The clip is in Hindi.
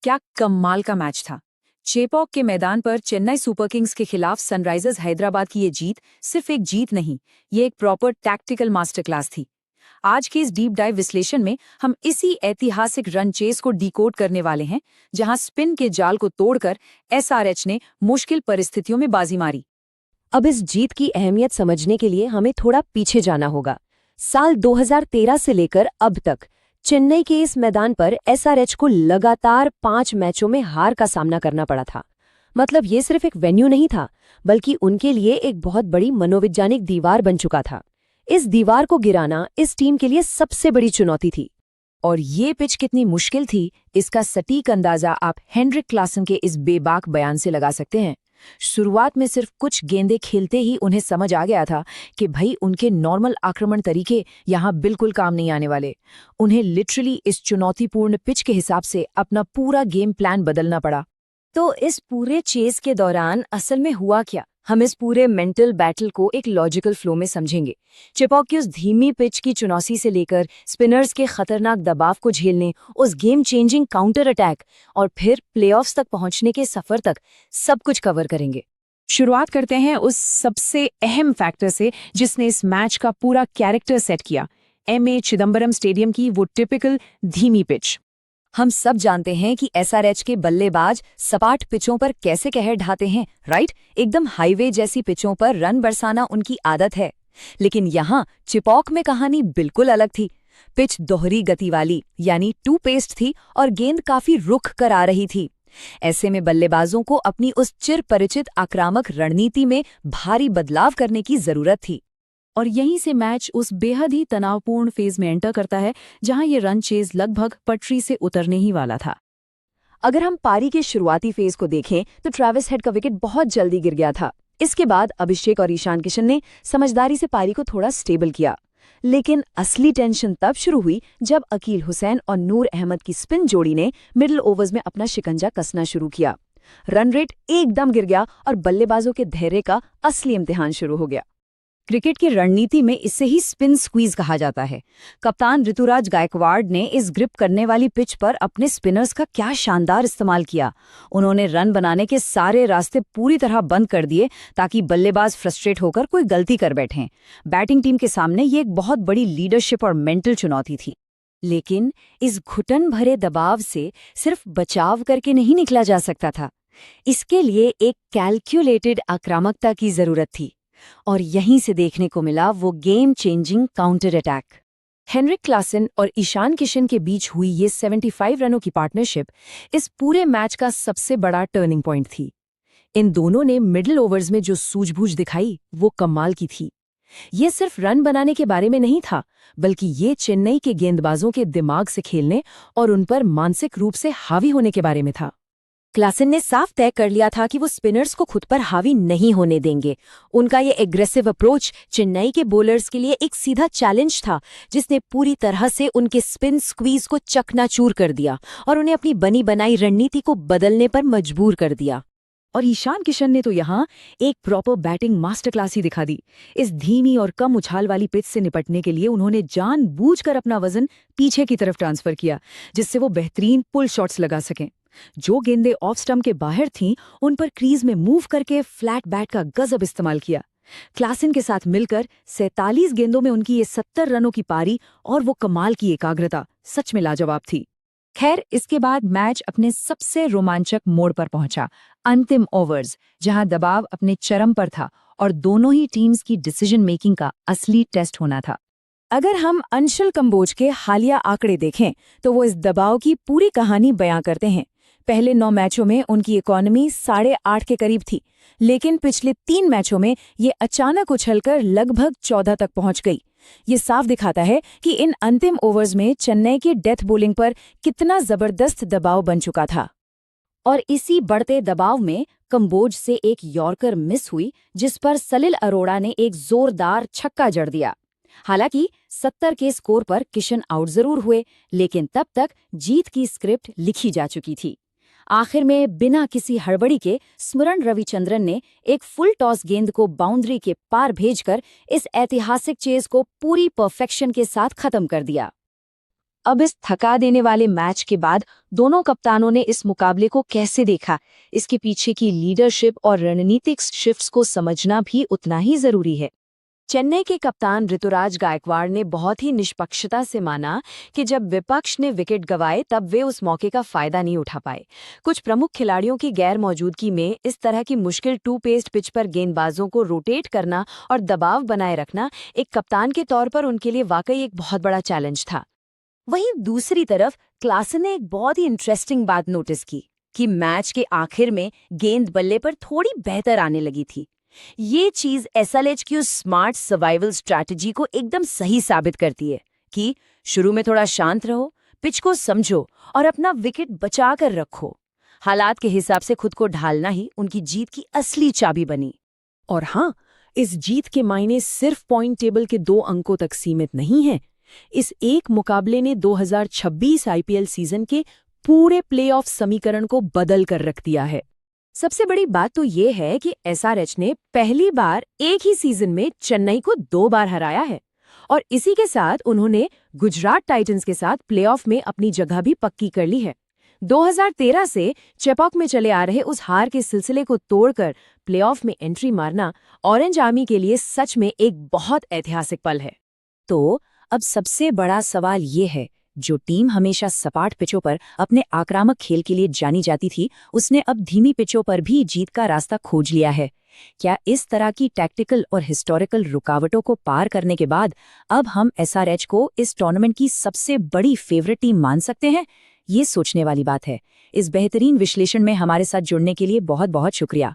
क्या कमाल का मैच था। चेपॉक के मैदान पर चेन्नई सुपर किंग्स के खिलाफ सनराइजर्स हैदराबाद की ये जीत सिर्फ एक जीत नहीं, ये एक प्रॉपर टैक्टिकल मास्टर क्लास थी। आज के इस डीप डाइव विश्लेषण में हम इसी ऐतिहासिक रन चेस को डिकोड करने वाले हैं, जहां स्पिन के जाल को तोड़कर एसआरएच ने मुश्किल परिस्थितियों में बाजी मारी। अब इस जीत की अहमियत समझने के लिए हमें थोड़ा पीछे जाना होगा। साल 2013 से लेकर अब तक चेन्नई के इस मैदान पर एसआरएच को लगातार 5 मैचों में हार का सामना करना पड़ा था। मतलब ये सिर्फ एक वेन्यू नहीं था, बल्कि उनके लिए एक बहुत बड़ी मनोवैज्ञानिक दीवार बन चुका था। इस दीवार को गिराना इस टीम के लिए सबसे बड़ी चुनौती थी। और ये पिच कितनी मुश्किल थी, इसका सटीक अंदाजा आप हेनरिक क्लासन के इस बेबाक बयान से लगा सकते हैं। शुरुआत में सिर्फ कुछ गेंदें खेलते ही उन्हें समझ आ गया था कि भाई उनके नॉर्मल आक्रमण तरीके यहाँ बिल्कुल काम नहीं आने वाले। उन्हें लिटरली इस चुनौतीपूर्ण पिच के हिसाब से अपना पूरा गेम प्लान बदलना पड़ा। तो इस पूरे चेस के दौरान असल में हुआ क्या, हम इस पूरे मेंटल बैटल को एक लॉजिकल फ्लो में समझेंगे। चेपॉक की उस धीमी पिच की चुनौती से लेकर स्पिनर्स के खतरनाक दबाव को झेलने, उस गेम चेंजिंग काउंटर अटैक और फिर प्लेऑफ्स तक पहुंचने के सफर तक सब कुछ कवर करेंगे। शुरुआत करते हैं उस सबसे अहम फैक्टर से जिसने इस मैच का पूरा कैरेक्टर सेट किया, एमए चिदम्बरम स्टेडियम की वो टिपिकल धीमी पिच। हम सब जानते हैं कि एसआरएच के बल्लेबाज सपाट पिचों पर कैसे कहर ढाते हैं, राइट? एकदम हाईवे जैसी पिचों पर रन बरसाना उनकी आदत है। लेकिन यहाँ चिपॉक में कहानी बिल्कुल अलग थी। पिच दोहरी गति वाली यानी टू पेस्ट थी और गेंद काफी रुख कर आ रही थी। ऐसे में बल्लेबाजों को अपनी उस चिर परिचित आक्रामक रणनीति में भारी बदलाव करने की जरूरत थी। और यहीं से मैच उस बेहद ही तनावपूर्ण फेज में एंटर करता है जहां ये रन चेज लगभग पटरी से उतरने ही वाला था। अगर हम पारी के शुरुआती फेज को देखें तो ट्रेविस हेड का विकेट बहुत जल्दी गिर गया था। इसके बाद अभिषेक और ईशान किशन ने समझदारी से पारी को थोड़ा स्टेबल किया। लेकिन असली टेंशन तब शुरू हुई जब अकील हुसैन और नूर अहमद की स्पिन जोड़ी ने मिडिल ओवर्स में अपना शिकंजा कसना शुरू किया। रन रेट एकदम गिर गया और बल्लेबाजों के धैर्य का असली इम्तिहान शुरू हो गया। क्रिकेट की रणनीति में इसे ही स्पिन स्क्वीज कहा जाता है। कप्तान ऋतुराज गायकवाड़ ने इस ग्रिप करने वाली पिच पर अपने स्पिनर्स का क्या शानदार इस्तेमाल किया। उन्होंने रन बनाने के सारे रास्ते पूरी तरह बंद कर दिए ताकि बल्लेबाज फ्रस्ट्रेट होकर कोई गलती कर बैठें। बैटिंग टीम के सामने ये एक बहुत बड़ी लीडरशिप और मेंटल चुनौती थी। लेकिन इस घुटन भरे दबाव से सिर्फ बचाव करके नहीं निकला जा सकता था। इसके लिए एक कैलकुलेटेड आक्रामकता की जरूरत थी। और यहीं से देखने को मिला वो game changing counter attack. Heinrich Klaasen और ईशान किशन के बीच हुई ये 75 रनों की पार्टनरशिप इस पूरे मैच का सबसे बड़ा टर्निंग पॉइंट थी। इन दोनों ने मिडिल ओवर्स में जो सूझबूझ दिखाई वो कमाल की थी। ये सिर्फ रन बनाने के बारे में नहीं था, बल्कि ये चेन्नई के गेंदबाजों के दिमाग से खेलने और उन पर मानसिक रूप से हावी होने के बारे में था। क्लासन ने साफ तय कर लिया था कि वो स्पिनर्स को खुद पर हावी नहीं होने देंगे। उनका ये एग्रेसिव अप्रोच चेन्नई के बॉलर्स के लिए एक सीधा चैलेंज था, जिसने पूरी तरह से उनके स्पिन स्क्वीज को चकनाचूर कर दिया और उन्हें अपनी बनी बनाई रणनीति को बदलने पर मजबूर कर दिया। और ईशान किशन ने तो यहाँ एक प्रॉपर बैटिंग मास्टर क्लास ही दिखा दी। इस धीमी और कम उछाल वाली पिच से निपटने के लिए उन्होंने जानबूझकर अपना वजन पीछे की तरफ ट्रांसफर किया, जिससे वो बेहतरीन पुल शॉट्स लगा सकें। जो गेंदें ऑफ स्टंप के बाहर थीं, उन पर क्रीज में मूव करके फ्लैट बैट का गजब इस्तेमाल किया। क्लासन के साथ मिलकर 47 गेंदों में उनकी ये 70 रनों की पारी और वो कमाल की एकाग्रता सच में लाजवाब थी। खैर, इसके बाद मैच अपने सबसे रोमांचक मोड़ पर पहुंचा, अंतिम ओवर्स, जहां दबाव अपने चरम पर था और दोनों ही टीम्स की डिसीजन मेकिंग का असली टेस्ट होना था। अगर हम अंशुल कंबोज के हालिया आंकड़े देखें तो वो इस दबाव की पूरी कहानी बयां करते हैं। पहले 9 मैचों में उनकी इकोनॉमी 8.5 के करीब थी, लेकिन पिछले 3 मैचों में ये अचानक उछलकर लगभग 14 तक पहुंच गई। ये साफ दिखाता है कि इन अंतिम ओवर्स में चेन्नई की डेथ बॉलिंग पर कितना जबरदस्त दबाव बन चुका था। और इसी बढ़ते दबाव में कंबोज से एक यॉर्कर मिस हुई, जिस पर सलिल अरोड़ा ने एक जोरदार छक्का जड़ दिया। हालांकि 70 के स्कोर पर किशन आउट जरूर हुए, लेकिन तब तक जीत की स्क्रिप्ट लिखी जा चुकी थी। आखिर में बिना किसी हड़बड़ी के स्मरण रविचंद्रन ने एक फुल टॉस गेंद को बाउंड्री के पार भेजकर इस ऐतिहासिक चेज को पूरी परफेक्शन के साथ खत्म कर दिया। अब इस थका देने वाले मैच के बाद दोनों कप्तानों ने इस मुकाबले को कैसे देखा, इसके पीछे की लीडरशिप और रणनीतिक शिफ्ट्स को समझना भी उतना ही जरूरी है। चेन्नई के कप्तान ऋतुराज गायकवाड़ ने बहुत ही निष्पक्षता से माना कि जब विपक्ष ने विकेट गंवाए तब वे उस मौके का फायदा नहीं उठा पाए। कुछ प्रमुख खिलाड़ियों की गैर मौजूदगी में इस तरह की मुश्किल टू पेस्ड पिच पर गेंदबाजों को रोटेट करना और दबाव बनाए रखना एक कप्तान के तौर पर उनके लिए वाकई एक बहुत बड़ा चैलेंज था। वहीं दूसरी तरफ क्लासन ने एक बहुत ही इंटरेस्टिंग बात नोटिस की कि मैच के आखिर में गेंद बल्ले पर थोड़ी बेहतर आने लगी थी। ये चीज एसआरएच की उस स्मार्ट सर्वाइवल स्ट्रैटेजी को एकदम सही साबित करती है कि शुरू में थोड़ा शांत रहो, पिच को समझो और अपना विकेट बचा कर रखो। हालात के हिसाब से खुद को ढालना ही उनकी जीत की असली चाबी बनी। और हाँ, इस जीत के मायने सिर्फ पॉइंट टेबल के 2 अंकों तक सीमित नहीं हैं। इस एक मुकाबले ने 2026 आईपीएल सीजन के पूरे प्लेऑफ समीकरण को बदल कर रख दिया है। सबसे बड़ी बात तो ये है कि एसआरएच ने पहली बार एक ही सीजन में चेन्नई को 2 बार हराया है और इसी के साथ उन्होंने गुजरात टाइटंस के साथ प्लेऑफ में अपनी जगह भी पक्की कर ली है। 2013 से चेपॉक में चले आ रहे उस हार के सिलसिले को तोड़कर प्लेऑफ में एंट्री मारना ऑरेंज आर्मी के लिए सच में एक बहुत ऐतिहासिक पल है। तो अब सबसे बड़ा सवाल ये है, जो टीम हमेशा सपाट पिचों पर अपने आक्रामक खेल के लिए जानी जाती थी, उसने अब धीमी पिचों पर भी जीत का रास्ता खोज लिया है। क्या इस तरह की टैक्टिकल और हिस्टोरिकल रुकावटों को पार करने के बाद अब हम एसआरएच को इस टूर्नामेंट की सबसे बड़ी फेवरेट टीम मान सकते हैं? ये सोचने वाली बात है। इस बेहतरीन विश्लेषण में हमारे साथ जुड़ने के लिए बहुत बहुत शुक्रिया।